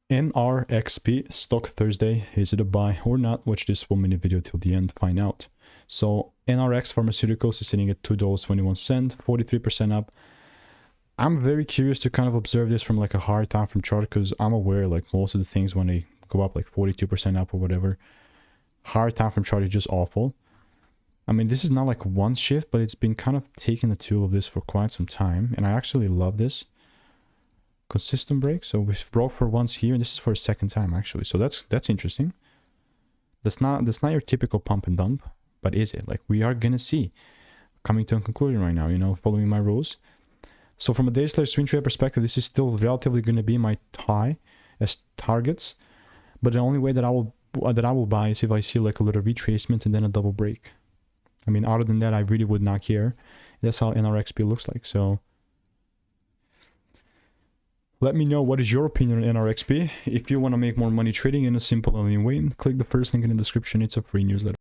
NRXP Stock Thursday. Is it a buy or not? Watch this 1 minute video till the end, find out. So NRX Pharmaceuticals is sitting at $2.21, 43% up. I'm very curious to kind of observe this from like a higher time frame chart, because I'm aware like most of the things when they go up like 42% up or whatever, higher time frame chart is just awful. I mean, this is not like one shift, but it's been kind of taking the tool of this for quite some time, and I actually love this. Consistent break, so we've broke for once here, and this is for a second time actually, so that's interesting. That's not your typical pump and dump, but is it? Like, we are gonna see, coming to a conclusion right now, you know, following my rules. So from a day slash swing trade perspective, this is still relatively going to be my high as targets, but the only way that I will buy is if I see like a little retracement and then a double break. I mean, other than that, I really would not care. That's how NRXP looks like. So let me know what is your opinion on NRXP. If you want to make more money trading in a simple and lean way, click the first link in the description. It's a free newsletter.